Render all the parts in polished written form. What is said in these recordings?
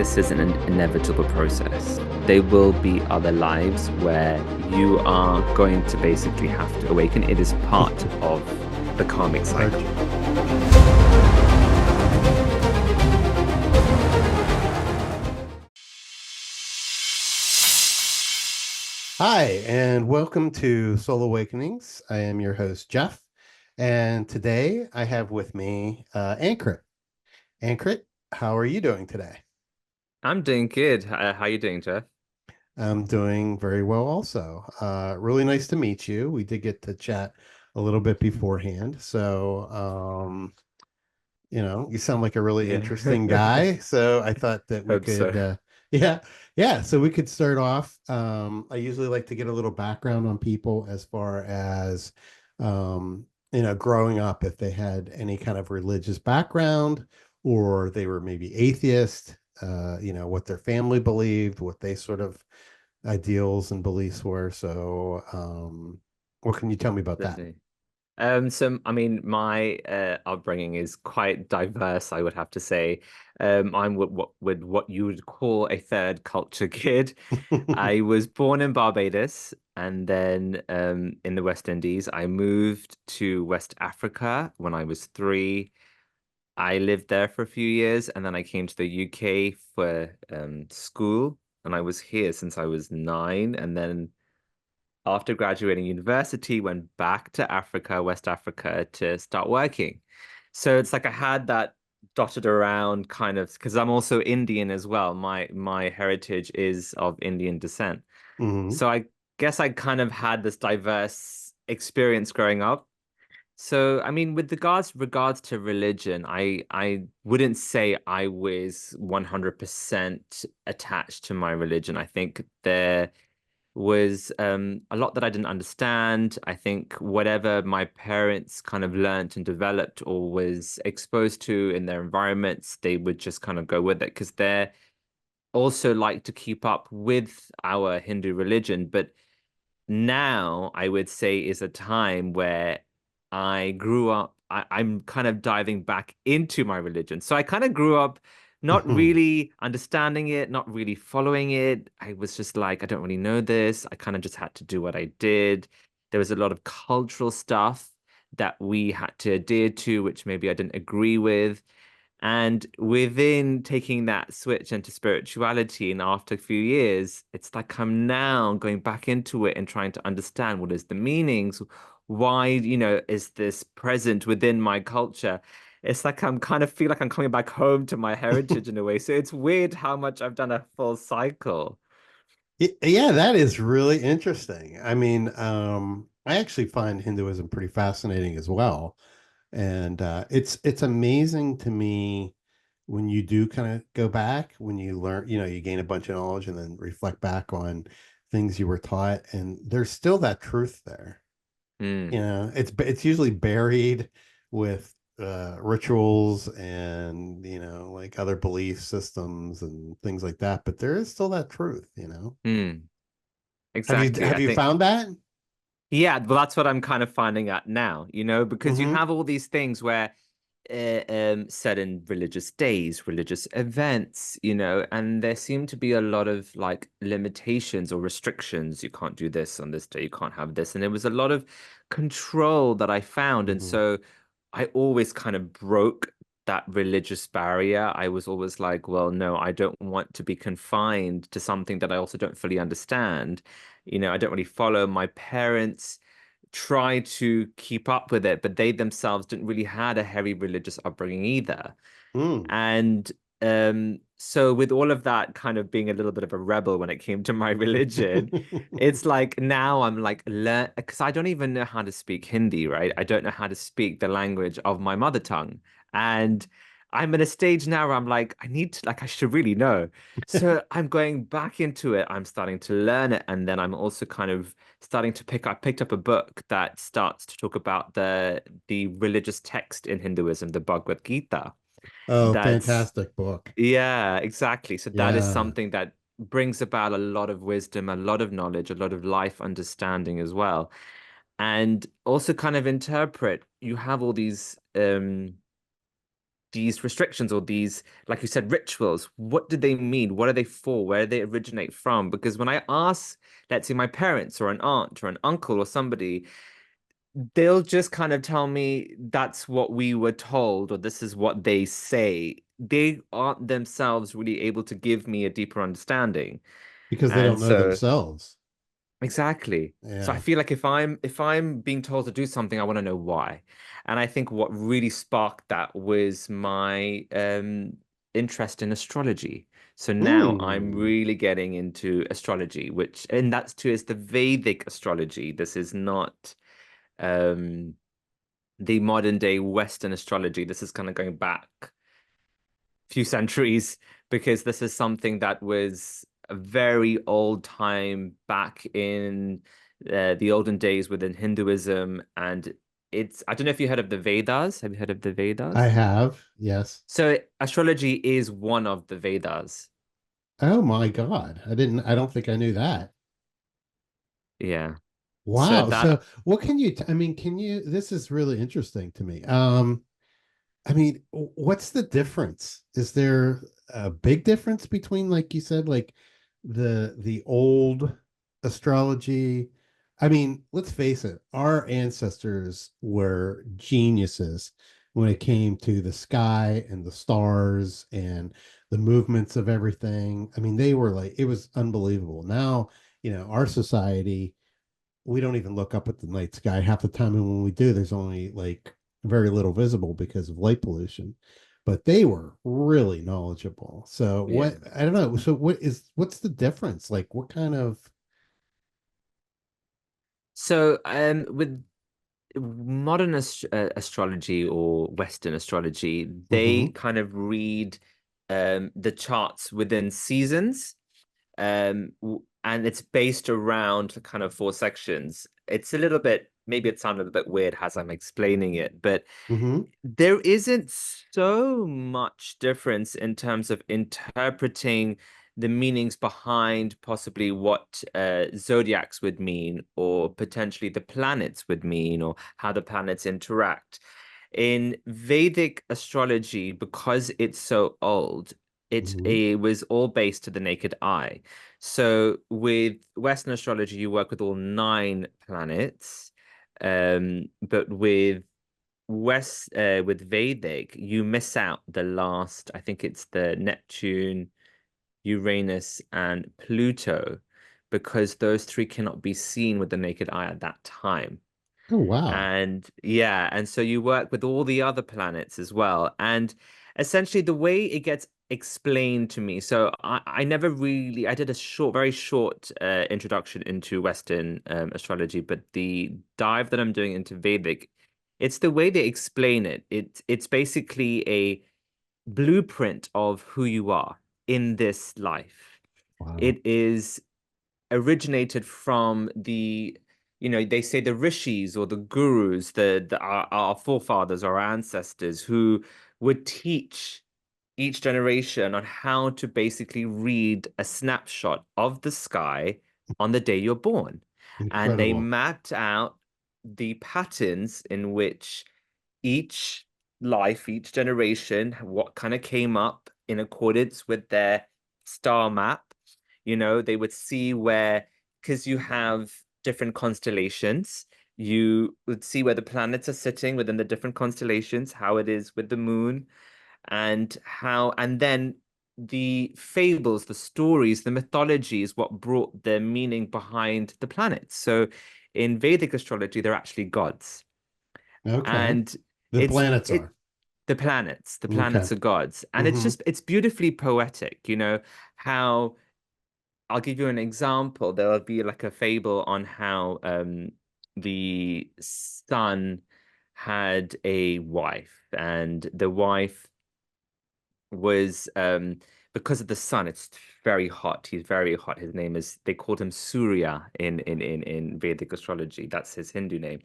this is an inevitable process. There will be other lives where you are going to basically have to awaken. It is part of the karmic cycle. Hi, and welcome to Soul Awakenings. I am your host, Jeff, and today I have with me Ankrit. Ankrit, how are you doing today? I'm doing good. How are you doing, Jeff? I'm doing very well also. Really nice to meet you. We did get to chat a little bit beforehand. You sound like a really Yeah. interesting guy. So I thought that we Hope so. could, yeah, yeah. So we could start off. I usually like to get a little background on people as far as, growing up, if they had any kind of religious background or they were maybe atheist, what their family believed, what they sort of ideals and beliefs were. What can you tell me about that? Definitely. So I mean, my upbringing is quite diverse, I would have to say. I'm what you would call a third culture kid. I was born in Barbados, and then in the West Indies. I moved to West Africa when I was 3. I lived there for a few years, and then I came to the UK for school, and I was here since I was 9, and then after graduating university, went back to Africa, West Africa, to start working. So it's like I had that dotted around kind of because I'm also Indian as well. My heritage is of Indian descent. Hmm. So I guess I kind of had this diverse experience growing up. So I mean, with regards to religion, I wouldn't say I was 100% attached to my religion. I think there was a lot that I didn't understand. I think whatever my parents kind of learned and developed or was exposed to in their environments, they would just kind of go with it because they're also like to keep up with our Hindu religion. But now I would say is a time where I grew up, I'm kind of diving back into my religion. So I kind of grew up not really understanding it, not really following it. I was just like, I don't really know this. I kind of just had to do what I did. There was a lot of cultural stuff that we had to adhere to, which maybe I didn't agree with. And within taking that switch into spirituality, and after a few years, it's like I'm now going back into it and trying to understand what is the meanings, why, is this present within my culture? It's like I'm kind of feel like I'm coming back home to my heritage in a way. So it's weird how much I've done a full cycle. Yeah, that is really interesting. I mean, I actually find Hinduism pretty fascinating as well. And it's amazing to me when you do kind of go back, when you learn, you gain a bunch of knowledge and then reflect back on things you were taught, and there's still that truth there. Hmm. It's usually buried with rituals and like other belief systems and things like that, but there is still that truth. Hmm. Have you Exactly. have I you think. found that? Yeah, well, that's what I'm kind of finding out now, because you Mm-hmm. have all these things where certain religious days, religious events, and there seem to be a lot of like limitations or restrictions. You can't do this on this day, you can't have this. And there was a lot of control that I found. And Mm-hmm. so I always kind of broke that religious barrier. I was always like, well, no, I don't want to be confined to something that I also don't fully understand. I don't really follow my parents try to keep up with it, but they themselves didn't really had a heavy religious upbringing either. Mm. And so with all of that kind of being a little bit of a rebel when it came to my religion, it's like now I'm like learn because I don't even know how to speak Hindi, right? I don't know how to speak the language of my mother tongue. And I'm in a stage now where I'm like, I need to like I should really know. So I'm going back into it. I'm starting to learn it. And then I'm also kind of starting to I picked up a book that starts to talk about the religious text in Hinduism, the Bhagavad Gita. Oh, That's fantastic book. yeah, exactly. So that is Yeah. something that brings about a lot of wisdom, a lot of knowledge, a lot of life understanding as well. And also kind of interpret, you have all these these restrictions or these, like you said, rituals. What do they mean? What are they for? Where do they originate from? Because when I ask, let's say, my parents or an aunt or an uncle or somebody, they'll just kind of tell me that's what we were told or this is what they say. They aren't themselves really able to give me a deeper understanding. because they And don't know so themselves. exactly. So I Yeah. feel like if I'm being told to do something, I want to know why. And I think what really sparked that was my interest in astrology. So now I'm Hmm. really getting into astrology, which and that's too is the Vedic astrology. This is not um the modern day Western astrology. This is kind of going back a few centuries because this is something that was a very old time back in the olden days within Hinduism. And it's, I don't know if you heard of the Vedas. Have you heard of the I Vedas? have, yes. So astrology is one of the Vedas. Oh my God. I don't think I knew that. Yeah. So Wow. So that what can you, I mean, can you, this is really interesting to me. I mean, what's the difference? Is there a big difference between, like you said, like the old astrology? I mean, let's face it, our ancestors were geniuses when it came to the sky and the stars and the movements of everything. I mean, they were like, it was unbelievable. Now, our society, we don't even look up at the night sky half the time, and when we do, there's only like very little visible because of light pollution. But they were really knowledgeable. So yeah. what, I don't know, so what's the difference, like what kind of? So with modern astrology or Western astrology, they Hmm. kind of read the charts within seasons. And it's based around the kind of four sections. It's a little bit, maybe it sounded a bit weird as I'm explaining it, but Hmm. there isn't so much difference in terms of interpreting the meanings behind possibly what zodiacs would mean, or potentially the planets would mean, or how the planets interact. In Vedic astrology, because it's so old, Hmm. it was all based to the naked eye. So with Western astrology, you work with all nine planets, but with Vedic, you miss out the last, I think it's the Neptune, Uranus, and Pluto, because those three cannot be seen with the naked eye at that time. Oh wow. And yeah, and so you work with all the other planets as well. And essentially the way it gets explained to me, so I never really I did a very short introduction into Western astrology, but the dive that I'm doing into Vedic, it's the way they explain it. It's basically a blueprint of who you are in this life. Wow. It is originated from they say the rishis or the gurus, our forefathers, our ancestors, who would teach each generation on how to basically read a snapshot of the sky on the day you're born. And they Incredible. mapped out the patterns in which each each generation, what kind of came up in accordance with their star map. They would see where, because you have different constellations, you would see where the planets are sitting within the different constellations, how it is with the moon, and then the fables, the stories, the mythology is what brought the meaning behind the planets. So in Vedic astrology, they're actually gods. Okay. And The it's planets it are. the Okay. planets are gods. And Hmm. it's beautifully poetic, how I'll give you an example. There'll be like a fable on how the son had a wife, and the wife was because of the sun, it's very hot. He's very hot. His name is they called him Surya in Vedic astrology. That's his Hindu name.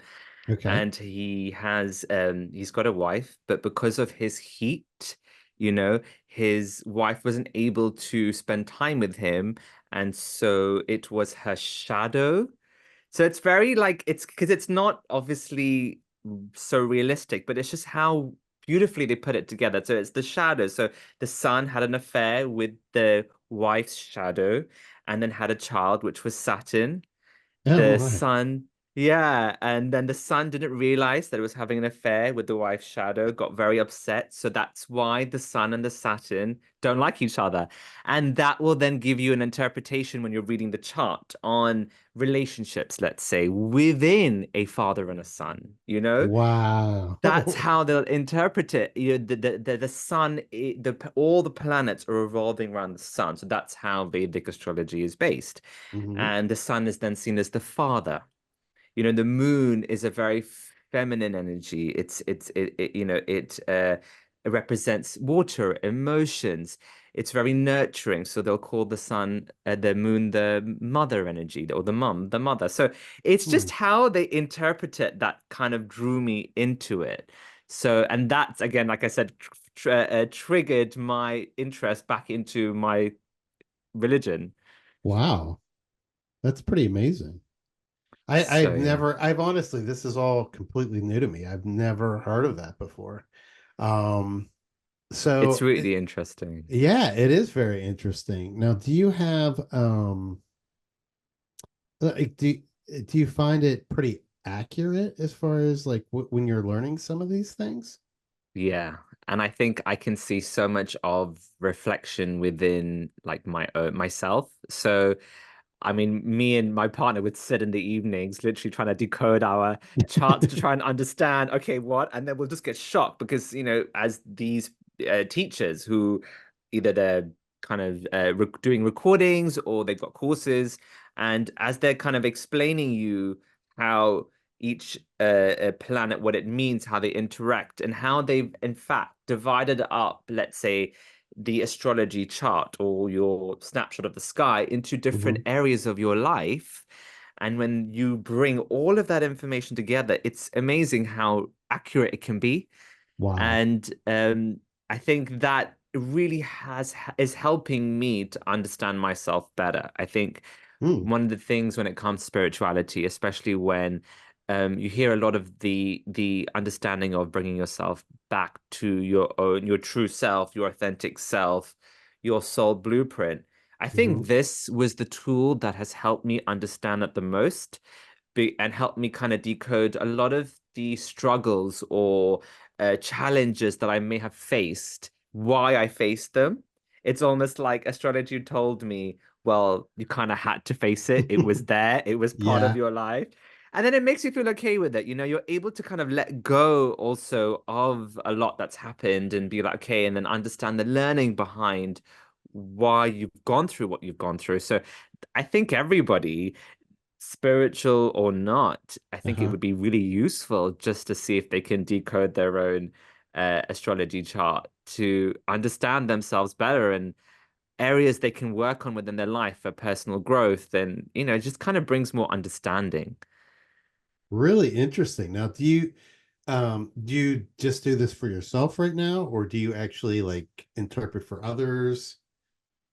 Okay. And he's got a wife, but because of his heat, you know, his wife wasn't able to spend time with him, and so it was her shadow. So it's very like it's because it's not obviously so realistic, but it's just how beautifully they put it together. So it's the shadow. So the son had an affair with the wife's shadow and then had a child, which was Saturn. Oh, The right. son, yeah, and then the son didn't realize that it was having an affair with the wife's shadow, got very upset. So that's why the sun and the Saturn don't like each other. And that will then give you an interpretation when you're reading the chart on relationships, let's say, within a father and a son, you know? Wow. That's how they'll interpret it. The sun, all the planets are revolving around the sun. So that's how Vedic astrology is based. Hmm. And the sun is then seen as the father. The moon is a very feminine energy. It represents water, emotions. It's very nurturing. So they'll call the sun, the moon, the mother energy, or the mum, the mother. So it's just Hmm. how they interpret it that kind of drew me into it. So, and that's again, like I said, triggered my interest back into my religion. Wow. That's pretty amazing. So yeah, I've honestly, this is all completely new to me. I've never heard of that before. Um, it's so really interesting. yeah, it is very interesting. Now, do you have like do you find it pretty accurate as far as like when you're learning some of these things? Yeah. And I think I can see so much of reflection within like my myself. So I mean, me and my partner would sit in the evenings, literally trying to decode our charts to try and understand, okay, what? And then we'll just get shocked because, as these teachers who either they're kind of doing recordings or they've got courses, and as they're kind of explaining you how each planet, what it means, how they interact, and how they've in fact divided up, let's say, the astrology chart or your snapshot of the sky into different Hmm. areas of your life. And when you bring all of that information together, it's amazing how accurate it can be. Wow. And I think that really is helping me to understand myself better. I think Hmm. one of the things when it comes to spirituality, especially when you hear a lot of the understanding of bringing yourself back to your true self, your authentic self, your soul blueprint. I Hmm. think this was the tool that has helped me understand it the most and help me kind of decode a lot of the struggles or challenges that I may have faced, why I faced them. It's almost like astrology told me, well, you kind of had to face it. It was there, it was part of Yeah. your life. And then it makes you feel okay with it. You're able to kind of let go also of a lot that's happened and be like, okay, and then understand the learning behind why you've gone through what you've gone through. So I think everybody spiritual or not, I think it Uh-huh. would be really useful just to see if they can decode their own astrology chart to understand themselves better and areas they can work on within their life for personal growth. And, it just kind of brings more understanding. Really interesting. Now, do you just do this for yourself right now, or do you actually like interpret for others?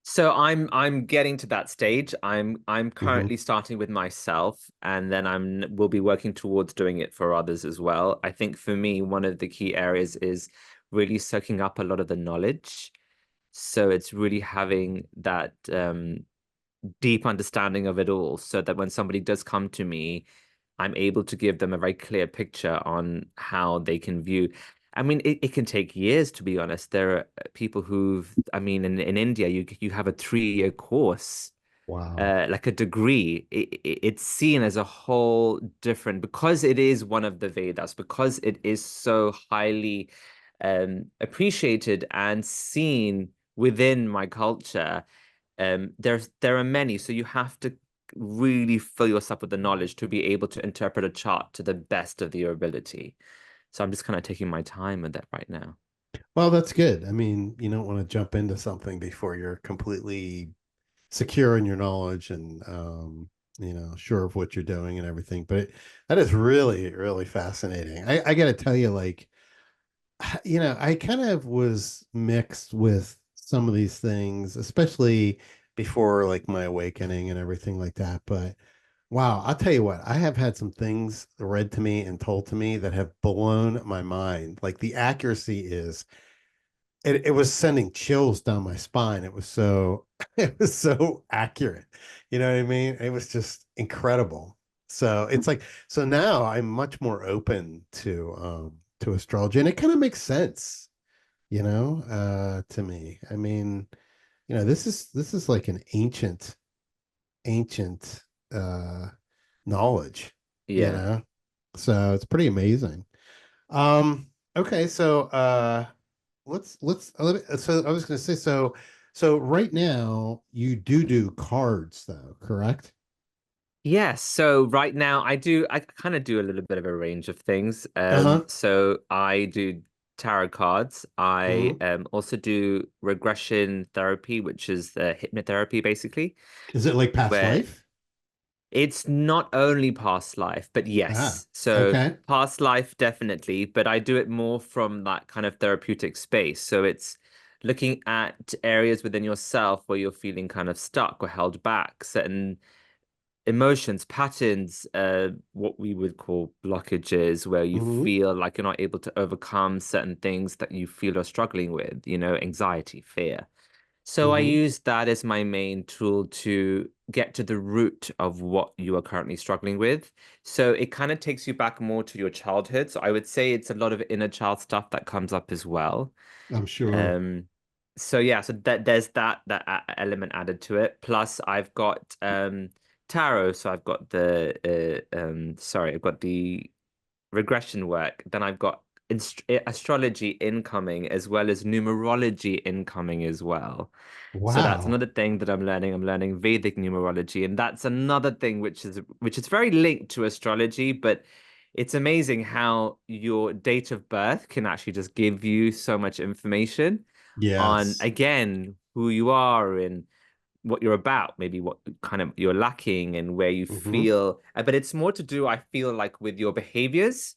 So I'm getting to that stage. I'm Hmm. currently starting with myself, and then will be working towards doing it for others as well. I think for me, one of the key areas is really soaking up a lot of the knowledge. So it's really having that deep understanding of it all, so that when somebody does come to me, I'm able to give them a very clear picture on how they can view. I mean, it can take years, to be honest. There are people I mean, in India, you have a 3-year course, Wow. like a degree. It's seen as a whole different because it is one of the Vedas, because it is so highly appreciated and seen within my culture. There are many, so you have to really fill yourself with the knowledge to be able to interpret a chart to the best of your ability. So I'm just kind of taking my time with that right now. Well, that's good. I mean, you don't want to jump into something before you're completely secure in your knowledge and sure of what you're doing and everything. But that is really, really fascinating. I got to tell you, like, I kind of was mixed with some of these things, especially before like my awakening and everything like that. But Wow, I'll tell you what, I have had some things read to me and told to me that have blown my mind. Like the accuracy is it was sending chills down my spine. It was so it was so accurate. You know what I mean? It was just incredible. So it's like so now I'm much more open to astrology and it kind of makes sense, to me. I mean, this is like an ancient uh knowledge, you Yeah. know. So it's pretty amazing. Um okay, so so I was going to say so right now you do cards though, correct? Yes, so right now I kind of do a little bit of a range of things. Uh-huh. So I do tarot cards. I Hmm. also do regression therapy, which is the hypnotherapy basically, Is it like past where life? it's not only past life, but Ah, yes. So okay. past life definitely, but I do it more from that kind of therapeutic space. So it's looking at areas within yourself where you're feeling kind of stuck or held back, certain emotions, patterns, what we would call blockages, where you Hmm. feel like you're not able to overcome certain things that you feel are struggling with, anxiety, fear. So I Hmm. use that as my main tool to get to the root of what you are currently struggling with. So it kind of takes you back more to your childhood. So I would say it's a lot of inner child stuff that comes up as well. I'm sure. Um, so yeah, so that there's element added to it. Plus, I've got tarot. So I've got I've got the regression work. Then I've got astrology incoming as well as numerology incoming as well. So that's Wow. another thing that I'm learning. I'm learning Vedic numerology, and that's another thing which is very linked to astrology, but it's amazing how your date of birth can actually just give you so much information on, Yes. again, who you are and what you're about, maybe what kind of you're lacking and where you Hmm. feel. But it's more to do, I feel like, with your behaviors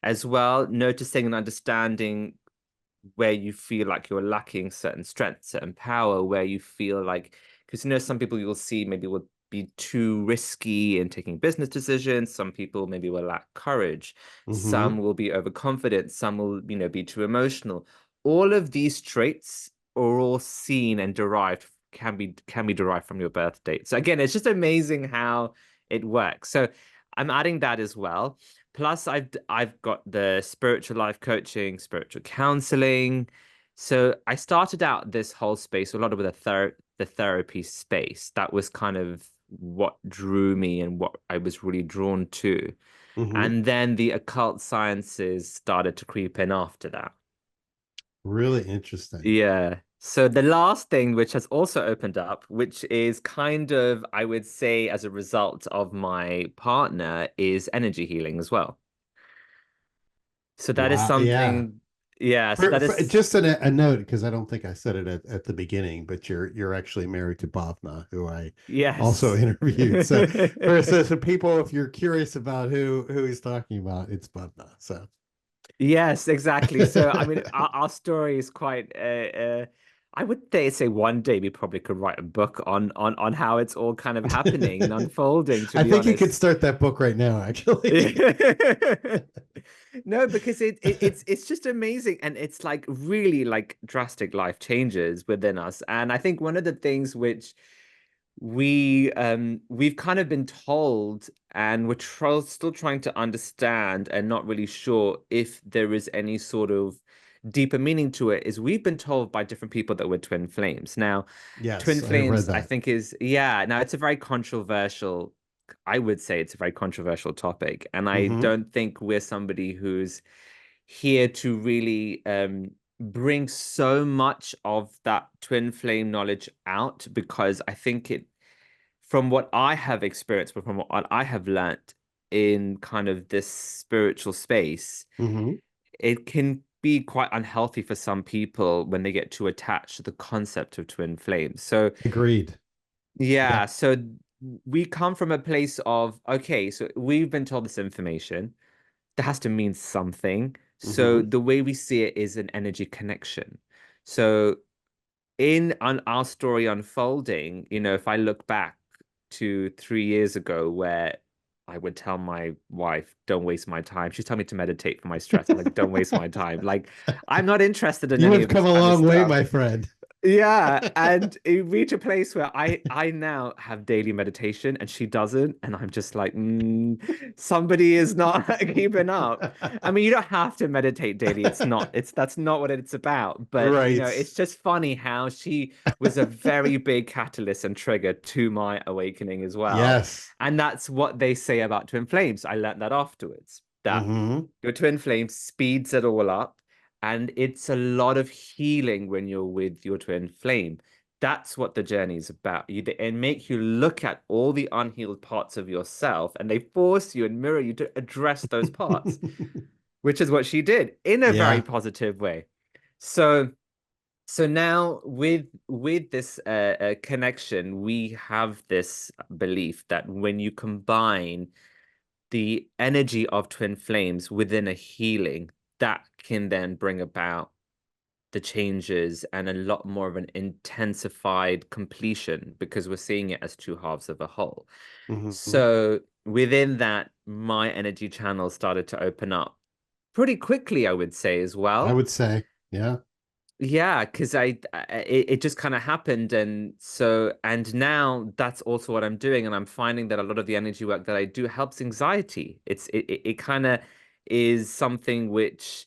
as well, noticing and understanding where you feel like you're lacking certain strength, certain power, where you feel like, because some people you'll see maybe will be too risky in taking business decisions. Some people maybe will lack courage. Hmm. Some will be overconfident. Some will, be too emotional. All of these traits are all seen and derived can be derived from your birth date. So again, it's just amazing how it works. So I'm adding that as well. Plus, I've got the spiritual life coaching, spiritual counseling. So I started out this whole space a lot of the therapy space. That was kind of what drew me and what I was really drawn to. Hmm. And then the occult sciences started to creep in after that. Really interesting. Yeah. So the last thing which has also opened up, which is kind of, I would say, as a result of my partner, is energy healing as well. So that is Wow. Yeah. something, yeah. So that is, Just a note, because I don't think I said it at the beginning, but you're actually married to Bhavna, who I also yes. interviewed. So so people, if you're curious about who he's talking about, it's Bhavna. So Yes, exactly. So, I mean, our story is quite, I would say one day we probably could write a book on how it's all kind of happening and unfolding, to I be think you could honest. start that book right now, actually. No, because it's just amazing, and it's like really like drastic life changes within us. And I think one of the things which we've kind of been told, and we're still trying to understand and not really sure if there is any sort of deeper meaning to it, is we've been told by different people that we're twin flames. Now, twin Yes, I have read flames, I that. think is, yeah, now it's a very controversial, I would say it's a very controversial topic. And I Hmm. don't think we're somebody who's here to really bring so much of that twin flame knowledge out, because I think from what I have experienced, but from what I have learnt in kind of this spiritual space, Hmm. it can be quite unhealthy for some people when they get too attached to the concept of twin flames. So Agreed. Yeah. yeah, so we come from a place of, okay, so we've been told this information that has to mean something. So Hmm. the way we see it is an energy connection. So in on our story unfolding, if I look back 2 to 3 years ago where I would tell my wife, don't waste my time. She's telling me to meditate for my stress. I'm like, don't waste my time. Like, I'm not interested in You any have of this come a kind of long way, stuff. my friend. Yeah, and it reached a place where I now have daily meditation and she doesn't, and I'm just like, somebody is not keeping up. I mean, you don't have to meditate daily. It's that's not what it's about. But Right. it's just funny how she was a very big catalyst and trigger to my awakening as well. Yes. And that's what they say about twin flames. I learned that afterwards, that Hmm. your twin flame speeds it all up. And it's a lot of healing when you're with your twin flame. That's what the journey is about. They make you look at all the unhealed parts of yourself, and they force you and mirror you to address those parts, which is what she did in a very Yeah. positive way. So, so now with this connection, we have this belief that when you combine the energy of twin flames within a healing, that can then bring about the changes and a lot more of an intensified completion because we're seeing it as two halves of a whole. Hmm. So within that, my energy channels started to open up pretty quickly, I would say as I well. would say, yeah. Yeah, because it just kind of happened, and now that's also what I'm doing, and I'm finding that a lot of the energy work that I do helps anxiety. It kind of is something which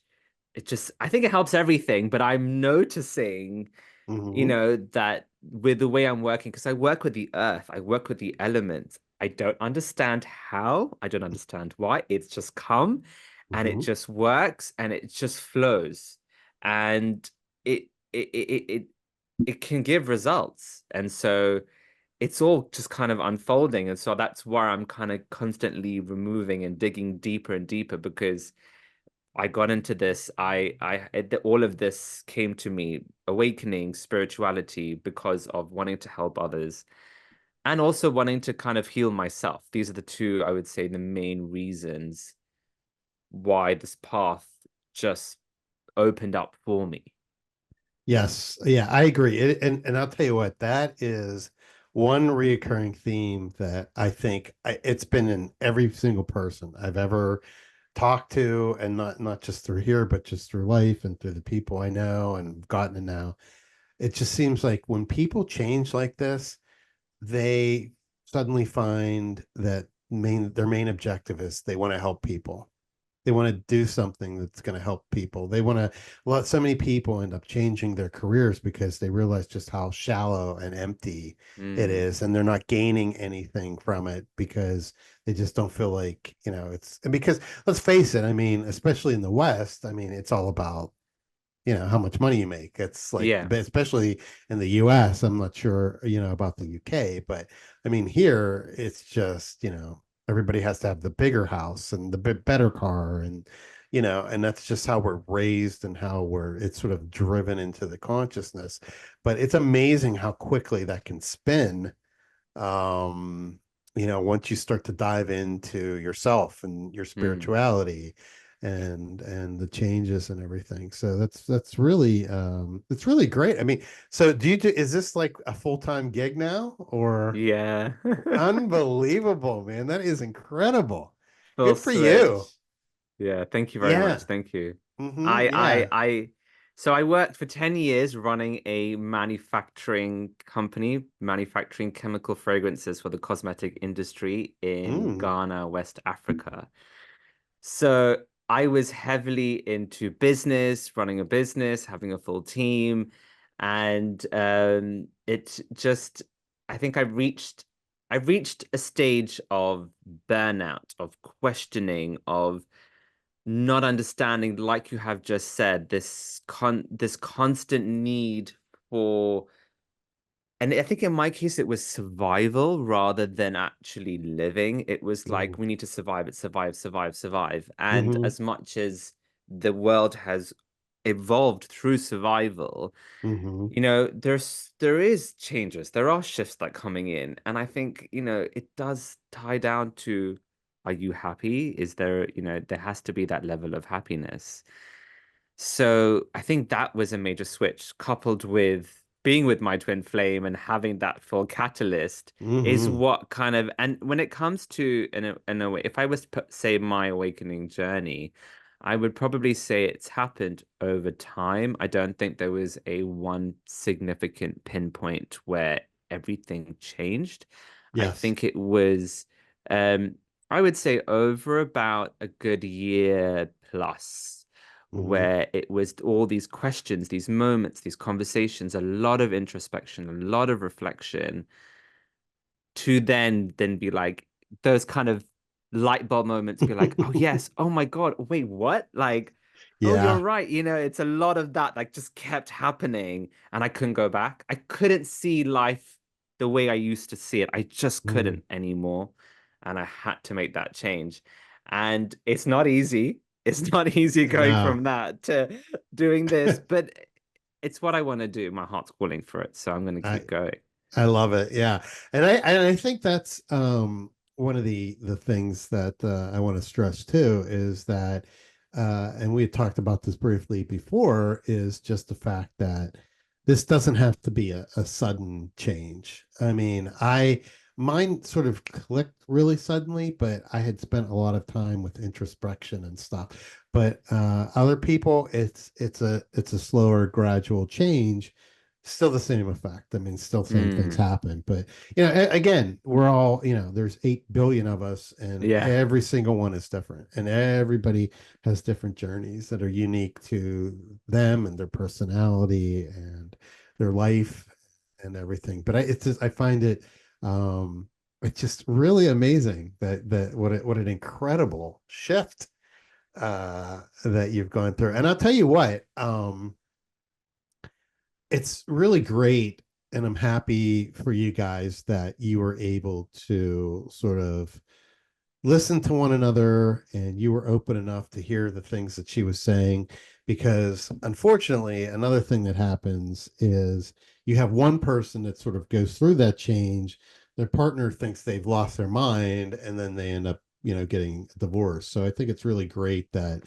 it just I think it helps everything, but I'm noticing Hmm. that with the way I'm working, because I work with the earth, I work with the elements. I don't understand how, I don't understand why. It's just come and it Hmm. just works and it just flows. And it it it it, it can give results. And so it's all just kind of unfolding. And so that's why I'm kind of constantly removing and digging deeper and deeper because I got into this. All of this came to me, awakening spirituality because of wanting to help others and also wanting to kind of heal myself. These are the two, I would say, the main reasons why this path just opened up for me. Yes. Yeah, I agree. And I'll tell you what, that is one reoccurring theme that I think it's been in every single person I've ever talked to, and not just through here, but just through life and through the people I know and gotten to know. It just seems like when people change like this, they suddenly find that their main objective is they want to help people. They want to do something that's going to help people. They want to let so many people end up changing their careers because they realize just how shallow and empty it Mm, is, and they're not gaining anything from it because they just don't feel like, it's, and because let's face it, I mean, especially in the West, I mean, it's all about, how much money you make. It's like, yeah. especially in the US. I'm not sure, about the UK, but I mean, here it's just, everybody has to have the bigger house and the better car. And that's just how we're raised and how it's sort of driven into the consciousness. But it's amazing how quickly that can spin, um once you start to dive into yourself and your Mm, spirituality and the changes and everything. So that's really it's really great. I mean, so is this like a full-time gig now, or? yeah. Unbelievable, man, that is incredible. Full Good for you. switch. Yeah, thank you very much. Yeah. Thank you. Hmm. I, I, Yeah. I, so I worked for 10 years running a manufacturing company, manufacturing chemical fragrances for the cosmetic industry in Mm. Ghana, West Africa. So I was heavily into business, running a business, having a full team, and it just, I think I reached a stage of burnout, of questioning, of not understanding, like you have just said, this constant need for, and I think in my case it was survival rather than actually living. It was Mm. like we need to survive, it survive, survive, survive. And Hmm. as much as the world has evolved through survival, Hmm. there is changes, there are shifts that coming in, and I think it does tie down to, are you happy? Is there, there has to be that level of happiness. So I think that was a major switch coupled with being with my twin flame and having that full catalyst is Hmm. what kind of, and when it comes to in a way, if I was to say my awakening journey, I would probably say it's happened over time. I don't think there was a one significant pinpoint where everything changed. I Yes. think it was, um, I would say over about a good year plus, Hmm. where it was all these questions, these moments, these conversations, a lot of introspection, a lot of reflection, to then be like those kind of light bulb moments, be like, oh yes, oh my God, wait, what? Like, oh, you're Yeah. right. It's a lot of that like just kept happening, and I couldn't go back. I couldn't see life the way I used to see it. I just Mm. couldn't anymore. And I had to make that change. And it's not easy. It's not easy going No. from that to doing this, but it's what I want to do. My heart's calling for it. So I'm going to I keep going. I love it. Yeah. And I think that's one of the things that I want to stress too is that and we had talked about this briefly before, is just the fact that this doesn't have to be a sudden change. I mean, I mine sort of clicked really suddenly, but I had spent a lot of time with introspection and stuff. But other people, it's a slower, gradual change, still the same effect. I mean, still same things Mm, happen, but again, we're all, there's 8 billion of us, and yeah. every single one is different, and everybody has different journeys that are unique to them and their personality and their life and everything. But it's just, I find it, it's just really amazing that what an incredible shift that you've gone through. And I'll tell you what, it's really great, and I'm happy for you guys that you were able to sort of listen to one another, and you were open enough to hear the things that she was saying. Because unfortunately, another thing that happens is you have one person that sort of goes through that change, their partner thinks they've lost their mind, and then they end up getting divorced. So I think it's really great that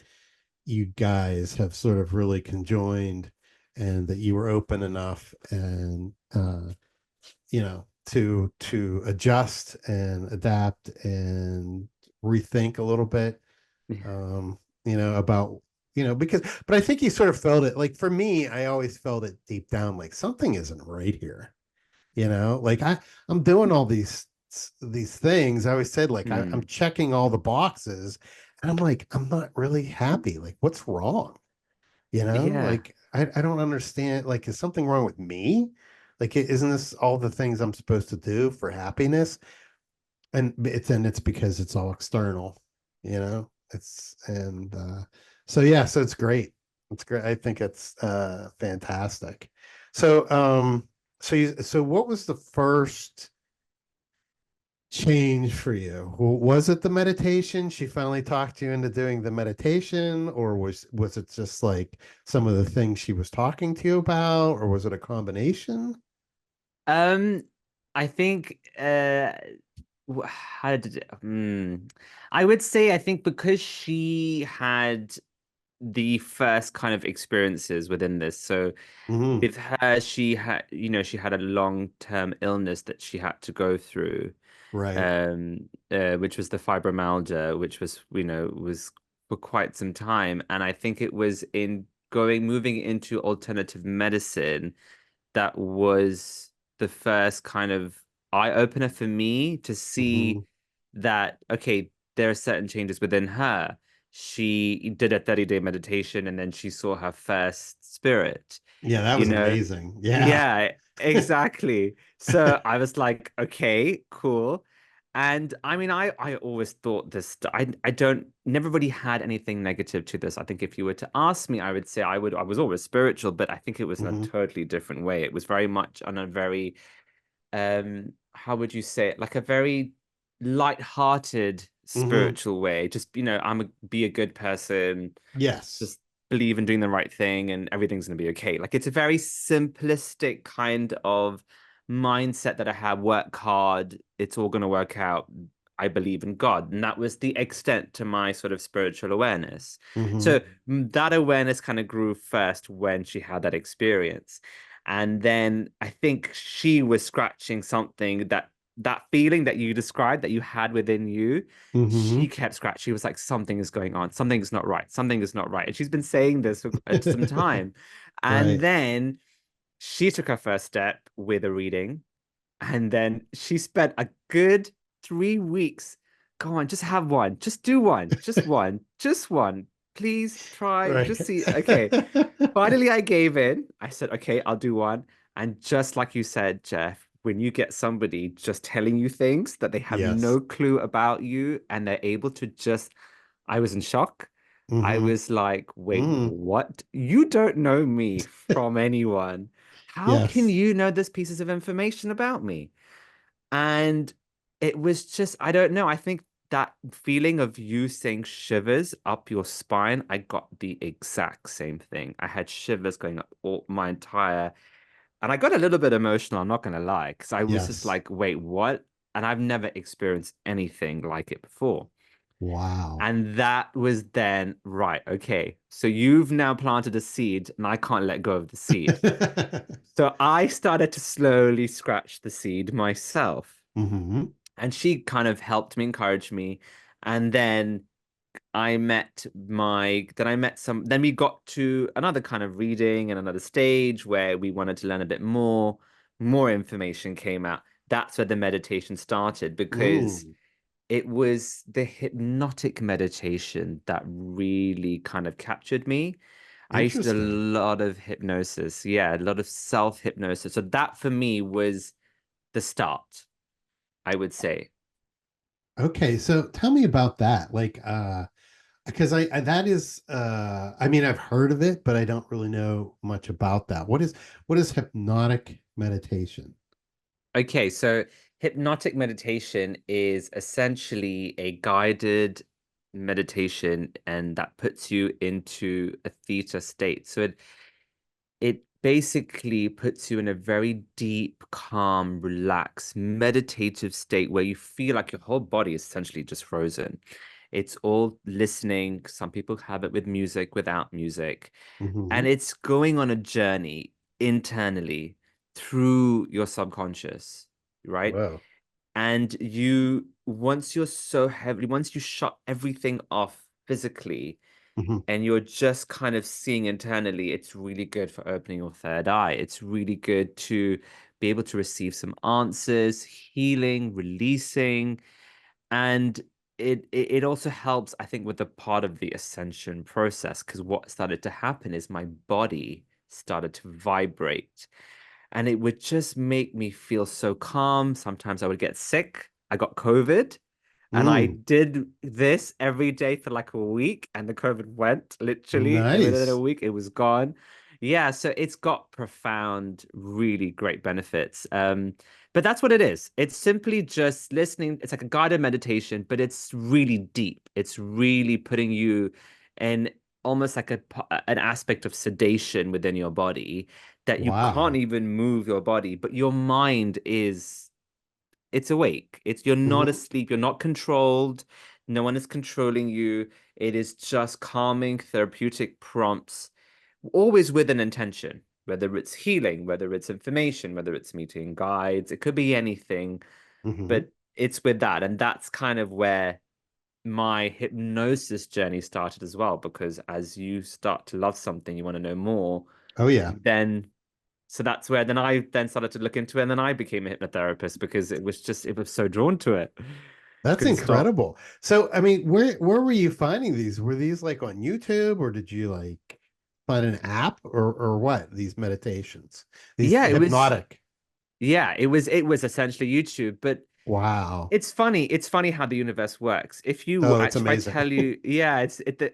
you guys have sort of really conjoined, and that you were open enough, and to adjust and adapt and rethink a little bit, about, because, but I think you sort of felt it. Like for me, I always felt it deep down, like something isn't right here. Like I'm doing all these things. I always said, like, I'm Mm, checking all the boxes, and I'm like, I'm not really happy. Like, what's wrong? yeah. Like, I don't understand. Like, is something wrong with me? Like, isn't this all the things I'm supposed to do for happiness? And it's because it's all external, it's and so yeah, so it's great. It's great. I think it's fantastic. So so what was the first change for you? Was it the meditation? She finally talked you into doing the meditation, or was it just like some of the things she was talking to you about, or was it a combination? Um, I think how did it, I would say I think because she had the first kind of experiences within this. So Hmm. with her, she had a long-term illness that she had to go through, Right. which was the fibromyalgia, which was for quite some time. And I think it was in moving into alternative medicine that was the first kind of eye opener for me to see Hmm. that, okay, there are certain changes within her. She did a 30-day meditation, and then she saw her first spirit, Yeah, that you was know? amazing. Yeah. Yeah, exactly. So I was like, okay, cool. And I mean, I always thought this. I don't never really had anything negative to this. I think if you were to ask me, I would say I was always spiritual, but I think it was in a Hmm. totally different way. It was very much on a very how would you say it? Like a very light-hearted Hmm. spiritual way. Just, be a good person, Yes. just believe in doing the right thing and everything's going to be okay. Like it's a very simplistic kind of mindset that I have. Work hard, it's all going to work out. I believe in God. And that was the extent to my sort of spiritual awareness. Hmm. So that awareness kind of grew first when she had that experience. And then I think she was scratching something that feeling that you described that you had within you, she Hmm. kept scratching. She was like, something is going on. Something is not right. Something is not right. And she's been saying this for some time. And Right. then she took her first step with a reading. And then she spent a good 3 weeks. Go on, just have one. Just do one. Just one. Just one. Please try. Right. Just see. Okay. Finally, I gave in. I said, okay, I'll do one. And just like you said, Jeff, when you get somebody just telling you things that they have Yes. no clue about you and they're able to just, I was in shock. I Hmm. was like, wait, Mm. what? You don't know me from anyone. How can Yes. you know this pieces of information about me? And it was just, I don't know. I think that feeling of you saying shivers up your spine, I got the exact same thing. I had shivers going up all my entire, and I got a little bit emotional, I'm not gonna lie, because I was just Yes. like, wait, what? And I've never experienced anything like it before. Wow. And that was then, right, okay. So you've now planted a seed, and I can't let go of the seed. So I started to slowly scratch the seed myself. Hmm. And she kind of helped me, encourage me. And then I met some, then we got to another kind of reading and another stage where we wanted to learn a bit more. More information came out. That's where the meditation started because Mm. it was the hypnotic meditation that really kind of captured me. I used to do a Interesting. lot of hypnosis. Yeah, a lot of self-hypnosis. So that for me was the start, I would say. Okay, so tell me about that. Like, because I that is, I mean, I've heard of it, but I don't really know much about that. What is hypnotic meditation? Okay, so hypnotic meditation is essentially a guided meditation and that puts you into a theta state. So it basically puts you in a very deep, calm, relaxed, meditative state where you feel like your whole body is essentially just frozen. It's all listening. Some people have it with music, without music. Hmm. And it's going on a journey internally through your subconscious, right? Whoa. And once you shut everything off physically, Hmm. and you're just kind of seeing internally, it's really good for opening your third eye. It's really good to be able to receive some answers, healing, releasing, and it also helps, I think, with the part of the ascension process, because what started to happen is my body started to vibrate and it would just make me feel so calm. Sometimes I would get sick. I got COVID. And I Mm. did this every day for like a week, and the COVID went literally, and within a Nice. week, it was gone. Yeah, so it's got profound, really great benefits. But that's what it is. It's simply just listening. It's like a guided meditation, but it's really deep. It's really putting you in almost like an aspect of sedation within your body that you can't Wow. even move your body, but your mind is it's awake. It's you're not Hmm. asleep. You're not controlled. No one is controlling you. It is just calming therapeutic prompts, always with an intention, whether it's healing, whether it's information, whether it's meeting guides. It could be anything, Hmm. but it's with that. And that's kind of where my hypnosis journey started as well, because as you start to love something, you want to know more, Oh yeah. then so that's where then I then started to look into it and then I became a hypnotherapist because it was so drawn to it. That's Couldn't stop. incredible. So, I mean, where were you finding these? Were these like on YouTube, or did you like find an app, or what? These meditations, these Yeah, hypnotic. it was essentially YouTube, but Wow. it's funny how the universe works. Oh, it's Actually, if I amazing. tell you, yeah,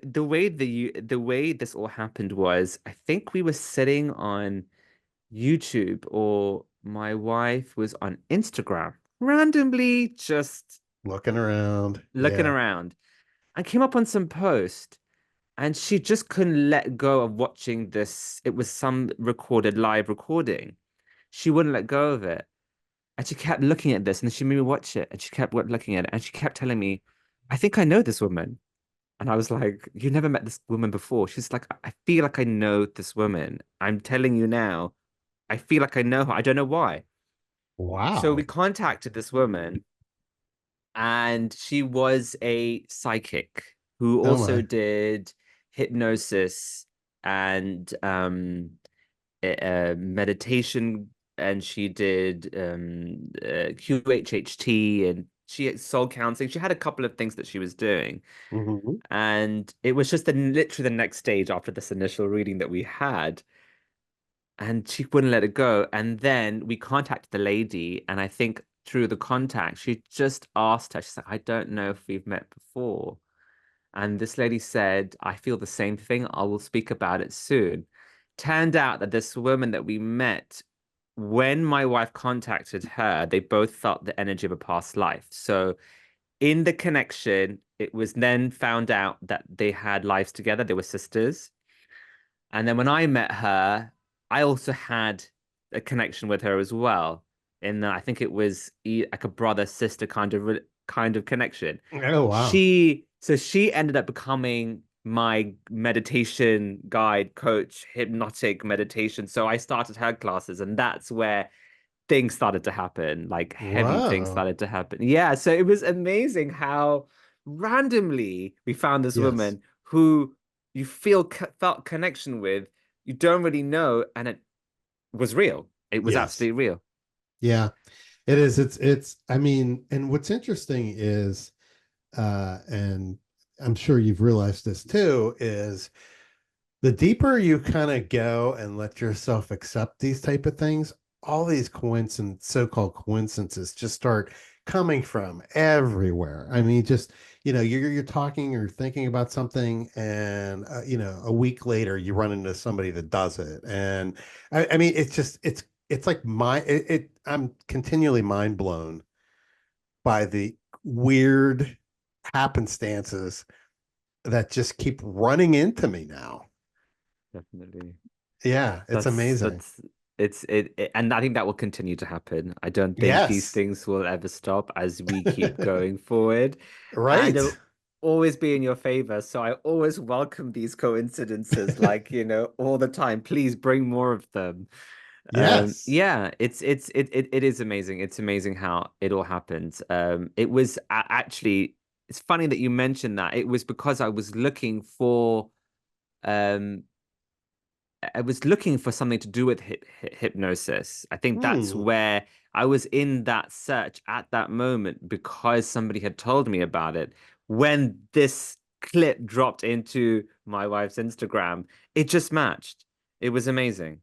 the way the way this all happened was I think we were sitting on YouTube or my wife was on Instagram, randomly just Looking around. looking Yeah. around and came up on some post. And she just couldn't let go of watching this. It was some recorded live recording. She wouldn't let go of it. And she kept looking at this and she made me watch it. And she kept looking at it. And she kept telling me, I think I know this woman. And I was like, you never met this woman before. She's like, I feel like I know this woman. I'm telling you now. I feel like I know her. I don't know why. So we Wow. contacted this woman, and she was a psychic who Oh also my. did hypnosis and meditation, and she did QHHT, and she had soul counseling. She had a couple of things that she was doing. Mhm. And it was just literally the next stage after this initial reading that we had. And she wouldn't let it go. And then we contacted the lady, and I think through the contact, she just asked her, she's like, I don't know if we've met before. And this lady said, I feel the same thing. I will speak about it soon. Turned out that this woman that we met, when my wife contacted her, they both felt the energy of a past life. So in the connection, it was then found out that they had lives together. They were sisters. And then when I met her, I also had a connection with her as well. In that I think it was like a brother sister kind of connection. Oh wow. She ended up becoming my meditation guide, coach, hypnotic meditation. So I started her classes, and that's where things started to happen, like heavy things Wow. started to happen. Yeah, so it was amazing how randomly we found this Yes. woman who you felt connection with, you don't really know, and it was real. It was Yes. absolutely real. Yeah. It is. It's I mean, and what's interesting is and I'm sure you've realized this too, is the deeper you kind of go and let yourself accept these type of things, all these coincidence, so-called coincidences, just start coming from everywhere. I mean, just you're talking or thinking about something, and a week later you run into somebody that does it, and I mean, it's like I'm continually mind blown by the weird happenstances that just keep running into me now. Definitely. Yeah, it's amazing. That's and I think that will continue to happen. I don't think these Yes, things will ever stop as we keep going forward, and right. it'll always be in your favor. So I always welcome these coincidences, like, all the time. Please bring more of them. Yes. Yeah, it is amazing. It's amazing how it all happens. It was actually, it's funny that you mentioned that. It was because um I was looking for something to do with hypnosis. I think that's Hmm. where I was in that search at that moment because somebody had told me about it. When this clip dropped into my wife's Instagram, it just matched. It was amazing.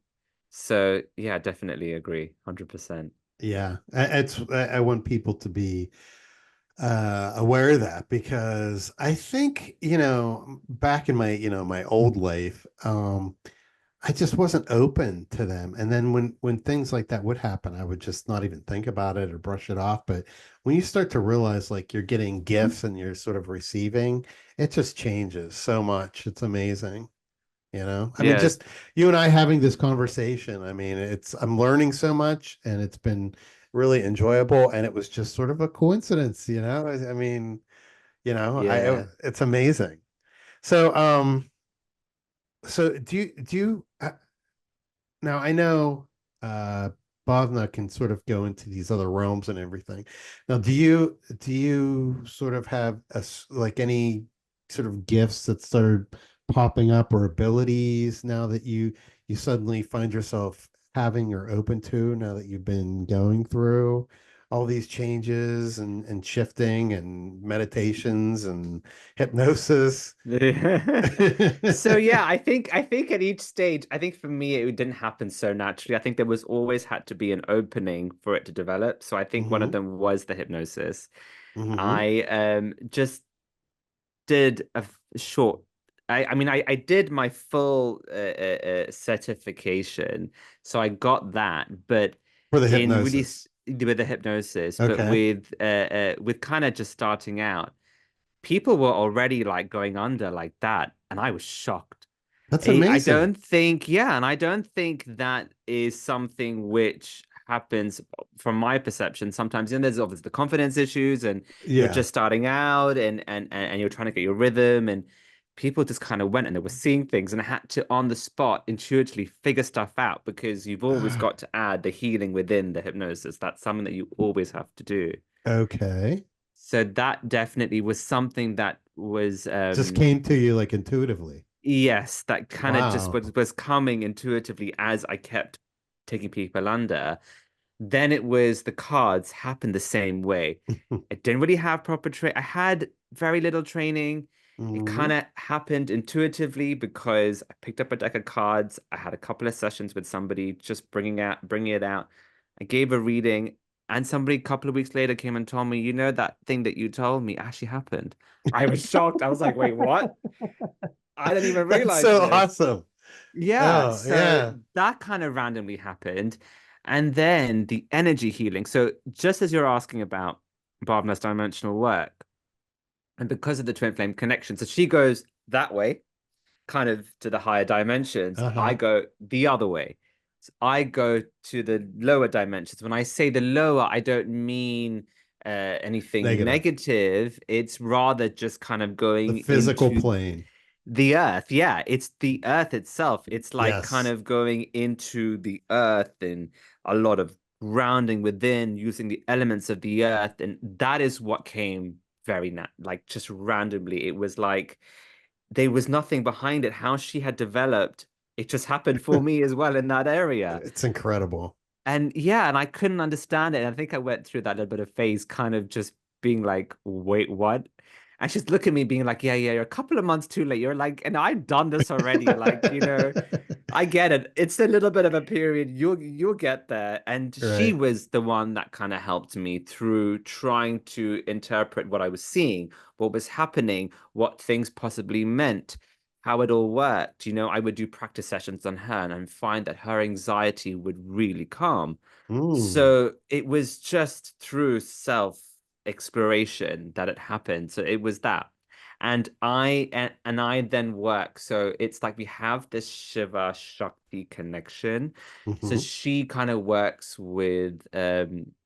So, yeah, definitely agree. 100%. Yeah, I want people to be aware of that, because I think back in my my old life, I just wasn't open to them. And then when things like that would happen, I would just not even think about it or brush it off. But when you start to realize like you're getting gifts and you're sort of receiving, it just changes so much. It's amazing. I mean, Yeah, just you and I having this conversation. I mean, I'm learning so much, and it's been really enjoyable. And it was just sort of a coincidence. I mean, yeah. it's amazing. So, so do you now I know Bhavna can sort of go into these other realms and everything. Now, do you sort of have like any sort of gifts that started popping up, or abilities now that you suddenly find yourself having or open to, now that you've been going through all these changes and shifting and meditations and hypnosis? So yeah, I think at each stage, I think for me it didn't happen so naturally. I think there was always had to be an opening for it to develop. So I think one of Hmm. them was the hypnosis. Hmm. I just did a short. I mean I did my full certification, so I got that, but For the in really hypnosis. with the hypnosis, but Okay. with kind of just starting out, people were already like going under like that, and I was shocked. That's I amazing. don't think, yeah, and I don't think that is something which happens from my perception. Sometimes, there's obviously the confidence issues, and you're Yeah. just starting out, and you're trying to get your rhythm, and people just kind of went and they were seeing things, and I had to on the spot intuitively figure stuff out because you've always got to add the healing within the hypnosis. That's something that you always have to do. Okay. So that definitely was something that was Just came to you like intuitively. yes, that kind of just Wow. was coming intuitively as I kept taking people under. Then it was the cards happened the same way. I didn't really have proper train. I had very little training. It Hmm. kind of happened intuitively because I picked up a deck of cards. I had a couple of sessions with somebody just bringing it out. I gave a reading, and somebody a couple of weeks later came and told me, you know, that thing that you told me actually happened. I was shocked. I was like, wait, what? I didn't even That's realize so this. awesome. Yeah, Oh, so yeah. that kind of randomly happened. And then the energy healing. So just as you're asking about Bhavna's dimensional work, and because of the twin flame connection, so she goes that way, kind of to the higher dimensions. I Uh-huh. go the other way. So I go to the lower dimensions. When I say the lower, I don't mean anything Negative. negative. It's rather just kind of The going physical into plane. the earth, yeah, it's the earth itself. It's like kind Yes. of going into the earth and a lot of grounding within using the elements of the earth. And that is what came very like just randomly. It was like there was nothing behind it. How she had developed, it just happened for me as well in that area. It's incredible. And yeah, and I couldn't understand it. And I think I went through that little bit of phase, kind of just being like, wait, what? And she's looking at me being like, yeah, you're a couple of months too late. You're like, and I've done this already. Like, I get it. It's a little bit of a period. You'll get there. And she Right. was the one that kind of helped me through trying to interpret what I was seeing, what was happening, what things possibly meant, how it all worked. I would do practice sessions on her and I find that her anxiety would really calm. Mm. So it was just through self exploration that it happened. So it was that. And I then work. So it's like we have this Shiva Shakti connection. So Hmm. she kind of works with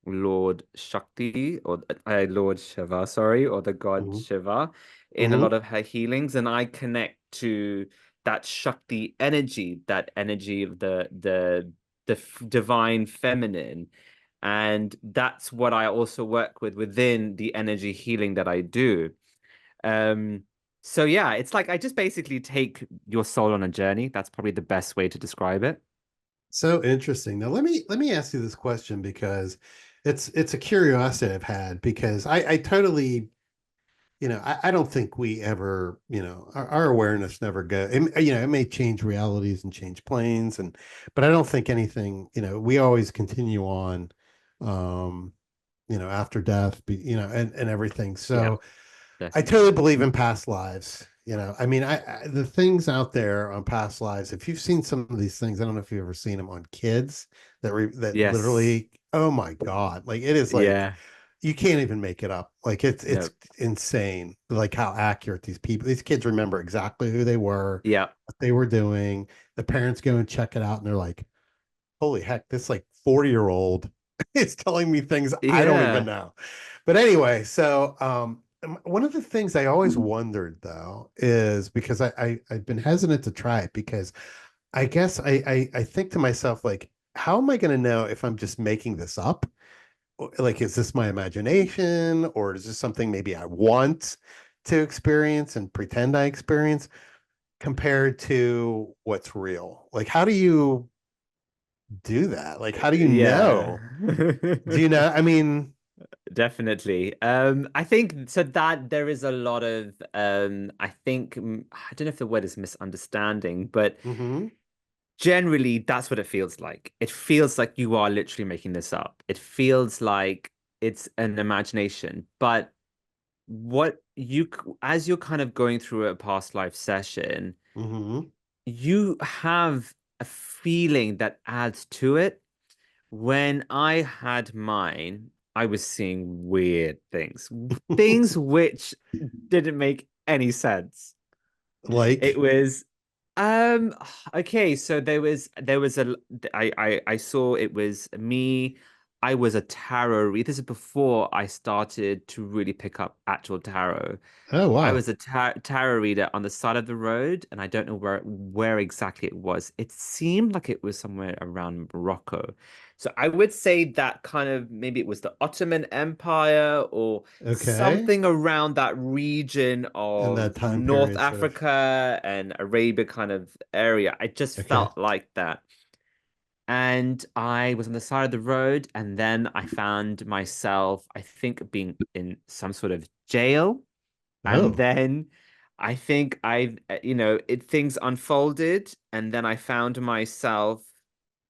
Lord Shakti or Lord Shiva, sorry, or the god Hmm. Shiva in a Hmm. lot of her healings. And I connect to that Shakti energy, that energy of the divine feminine. And that's what I also work with within the energy healing that I do. Um, so yeah, it's like I just basically take your soul on a journey. That's probably the best way to describe it. So interesting. Now let me ask you this question because it's a curiosity I've had because I totally, I don't think we ever, our awareness never go, it may change realities and change planes but I don't think anything, we always continue on, um, after death, and everything. Yeah, So I definitely. totally believe in past lives. I mean, the things out there on past lives. If you've seen some of these things, I don't know if you've ever seen them on kids that Yes. literally, oh my God, like it is like Yeah. you can't even make it up. Like it's No. insane. Like how accurate these kids remember exactly who they were, Yeah. what they were doing. The parents go and check it out, and they're like, holy heck, this like 40-year-old is telling me things I don't even Yeah. know. But anyway, so one of the things I always wondered though is because I've been hesitant to try it because I guess I think to myself like, how am I going to know if I'm just making this up? Like, is this my imagination or is this something maybe I want to experience and pretend I experience compared to what's real? Like, how do you do that? Like, how do you Yeah. know? Do you know? I mean, Definitely. I think so that there is a lot of I think I don't know if the word is misunderstanding, but hmm. generally that's what it feels like. It feels like you are literally making this up. It feels like it's an imagination. But what as you're kind of going through a past life session, Hmm. you have a feeling that adds to it. When I had mine, I was seeing weird things, things which didn't make any sense. It Like, was okay, so there was I saw it was me. I was a tarot reader. This is before I started to really pick up actual tarot. Oh, I wow. was a tarot reader on the side of the road, and I don't know where exactly it was. It seemed like it was somewhere around Morocco. So I would say that kind of maybe it was the Ottoman Empire or Okay. something around that region In of that time North period, sort of. Africa and Arabia kind of area. I just Okay. felt like that. And I was on the side of the road, and then I found myself, I think, being in some sort of jail. And Oh. then I think things unfolded, and then I found myself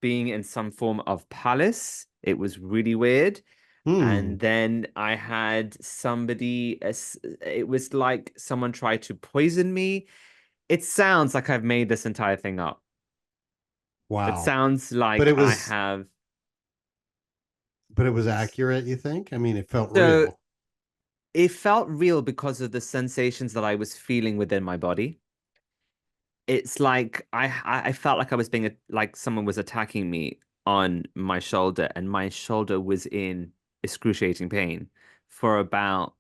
being in some form of palace. It was really weird. And Hmm. then I had it was like someone tried to poison me. It sounds like I've made this entire thing up. It Wow. sounds But like it I was, have. but it was accurate, you think? I mean, it felt So real. it felt real because of the sensations that I was feeling within my body. It's like I felt like I was being like someone was attacking me on my shoulder, and my shoulder was in excruciating pain for about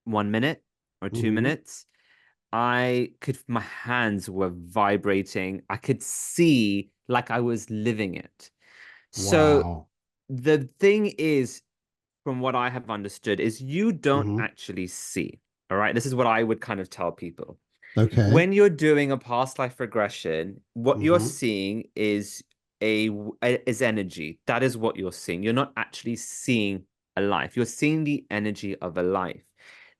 1 minute or two Hmm. minutes. My hands were vibrating. I could see like I was living it. So Wow. the thing is, from what I have understood, is you don't Hmm. actually see. All right. This is what I would kind of tell people. Okay. When you're doing a past life regression, what you're Hmm. seeing is is energy. That is what you're seeing. You're not actually seeing a life. You're seeing the energy of a life.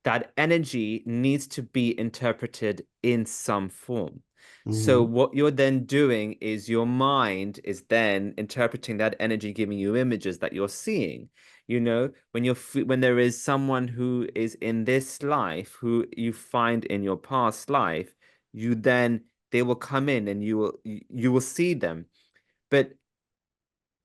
That energy needs to be interpreted in some form. So Hmm. what you're then doing is your mind is then interpreting that energy, giving you images that you're seeing. When there is someone who is in this life who you find in your past life, you then they will come in and you will see them. But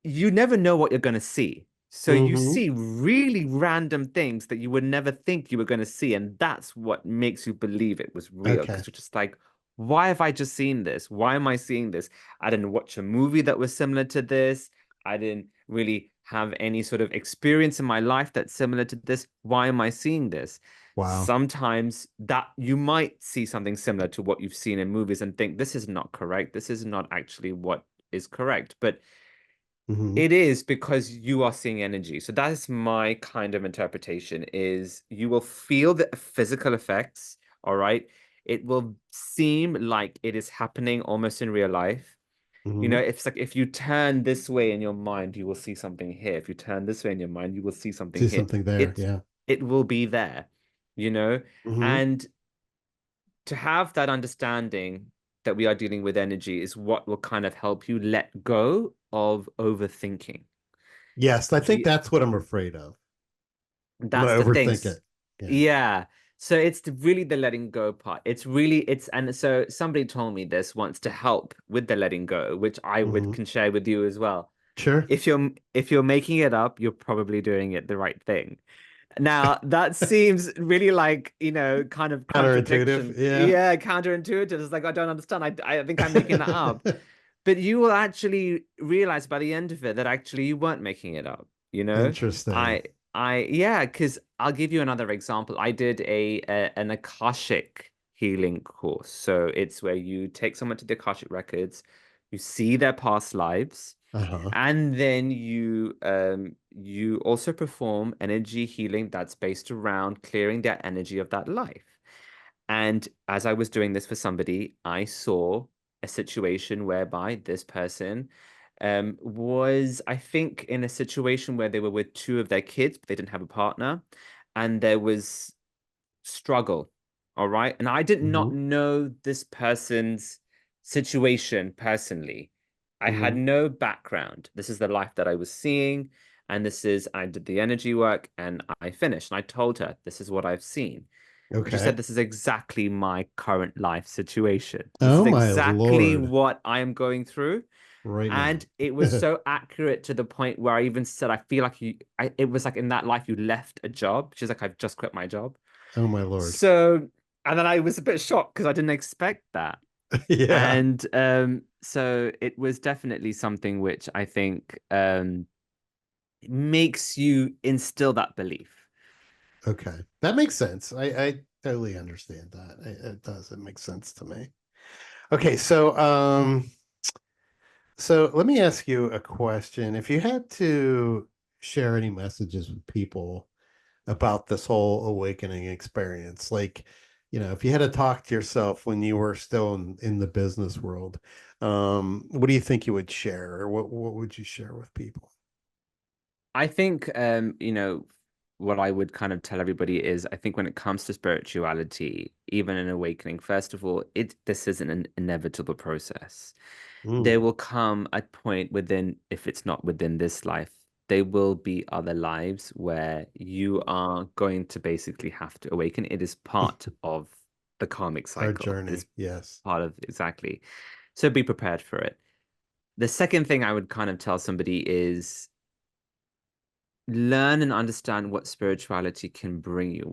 you never know what you're going to see. So you Hmm. see really random things that you would never think you were going to see. And that's what makes you believe it was real. Okay. Because you're just like, why have I just seen this? Why am I seeing this? I didn't watch a movie that was similar to this. I didn't really have any sort of experience in my life that's similar to this. Why am I seeing this? Wow. Sometimes that you might see something similar to what you've seen in movies and think this is not correct. This is not actually what is correct. But Hmm. it is because you are seeing energy. So that is my kind of interpretation is you will feel the physical effects, all right? It will seem like it is happening almost in real life. Hmm. It's like if you turn this way in your mind, you will see something here. If you turn this way in your mind, you will see something See here. something there. It Yeah. it will be there, you know? Hmm. And to have that understanding that we are dealing with energy is what will kind of help you let go of overthinking. Yes, I think Do that's what I'm afraid of. I'm That's gonna the overthink things. it. Yeah. Yeah. So really the letting go part. And so somebody told me this once to help with the letting go, which I would Hmm. can share with you as well. Sure. If you're making it up, you're probably doing it the right thing. Now, that seems really like, kind of Counterintuitive. contradiction. Yeah. Yeah, counterintuitive. It's like I don't understand. I think I'm making that up. But you will actually realize by the end of it that actually you weren't making it up, you know? Interesting. I yeah, because I'll give you another example. I did an Akashic healing course. So it's where you take someone to the Akashic records, you see their past lives, Uh-huh. and then you also perform energy healing that's based around clearing their energy of that life. And as I was doing this for somebody, I saw a situation whereby this person was, I think, in a situation where they were with two of their kids, but they didn't have a partner, and there was struggle. All right. And I did not Hmm. know this person's situation personally. I had Hmm. no background. This is the life that I was seeing. And I did the energy work and I finished. And I told her, this is what I've seen. And she said, Okay. this is exactly my current life situation. This is Oh my exactly Lord. what I am going through. Right And now. it was so accurate to the point where I even said, I feel like it was like in that life you left a job. She's like, I've just quit my job. Oh my Lord. So, and then I was a bit shocked because I didn't expect that. Yeah. And so it was definitely something which I think makes you instill that belief. Okay, that makes sense. I totally understand that. It does. It makes sense to me. Okay, so let me ask you a question. If you had to share any messages with people about this whole awakening experience, like, if you had to talk to yourself when you were still in the business world, what do you think you would share, or what would you share with people? I think, what I would kind of tell everybody is I think when it comes to spirituality, even an awakening, first of all, this isn't an inevitable process. There Mm, will come a point within, if it's not within this life, there will be other lives where you are going to basically have to awaken. It is part of the karmic our cycle. It is journey, yes. part of exactly. So be prepared for it. The second thing I would kind of tell somebody is learn and understand what spirituality can bring you,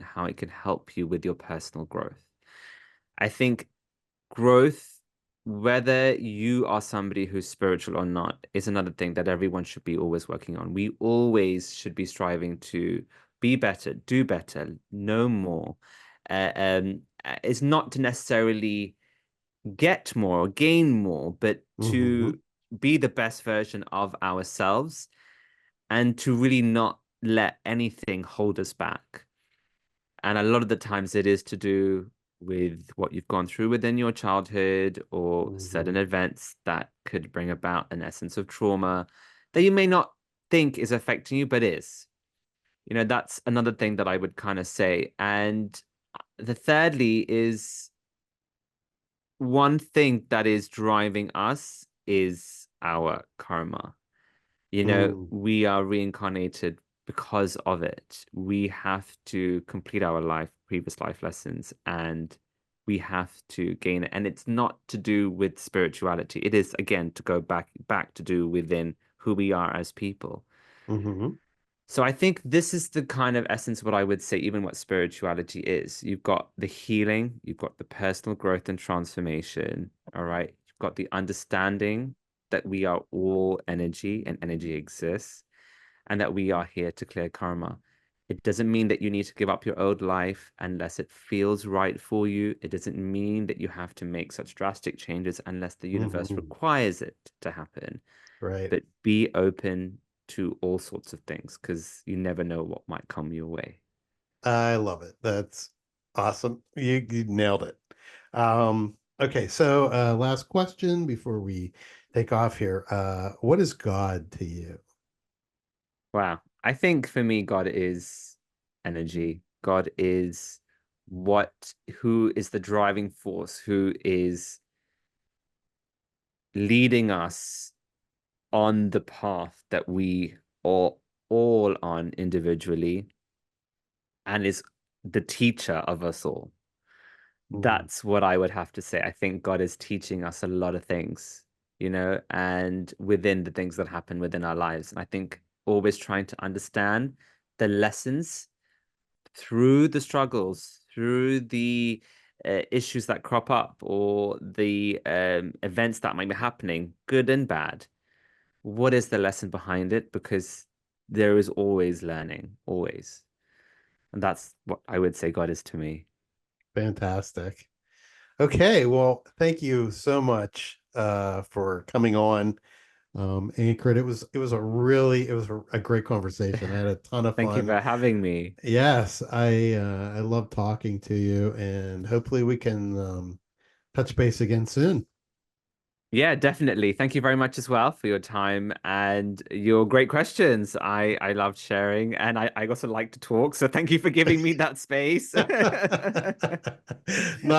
how it can help you with your personal growth. I think growth, whether you are somebody who's spiritual or not, is another thing that everyone should be always working on. We always should be striving to be better, do better, know more. It's not to necessarily get more or gain more, but Hmm. to be the best version of ourselves and to really not let anything hold us back. And a lot of the times it is to do with what you've gone through within your childhood or certain Hmm. events that could bring about an essence of trauma that you may not think is affecting you, but is. That's another thing that I would kind of say. And the thirdly is one thing that is driving us is our karma. Mm, We are reincarnated because of it. We have to complete our previous life lessons, and we have to gain it. And it's not to do with spirituality. It is, again, to go back to do within who we are as people. hmm. So I think this is the kind of essence what I would say, even what spirituality is. You've got the healing, you've got the personal growth and transformation, all right? You've got the understanding that we are all energy and energy exists, and that we are here to clear karma. It doesn't mean that you need to give up your old life unless it feels right for you. It doesn't mean that you have to make such drastic changes unless the universe Hmm. requires it to happen, Right. but be open to all sorts of things because you never know what might come your way. I love it. That's awesome. You nailed it. Okay, so last question before we take off here. What is God to you? Wow. I think for me, God is energy. God is who is the driving force, who is leading us on the path that we are all on individually and is the teacher of us all. Mm, That's what I would have to say. I think God is teaching us a lot of things, and within the things that happen within our lives. And I think always trying to understand the lessons through the struggles, through the issues that crop up, or the events that might be happening, good and bad. What is the lesson behind it? Because there is always learning, always. And that's what I would say God is to me. fantastic. Okay, well, thank you so much for coming on. Ankrit, it was a great conversation. I had a ton of Thank you fun. for having me. Yes, I love talking to you, and hopefully we can touch base again soon. Yeah, definitely. Thank you very much as well for your time and your great questions. I loved sharing and I also like to talk. So thank you for giving me that space. Not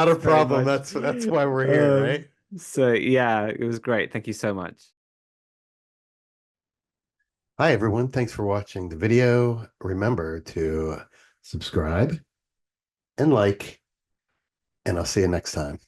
a Very problem. much. That's why we're here, Um, right? so yeah, it was great. Thank you so much. Hi, everyone. Thanks for watching the video. Remember to subscribe and like, and I'll see you next time.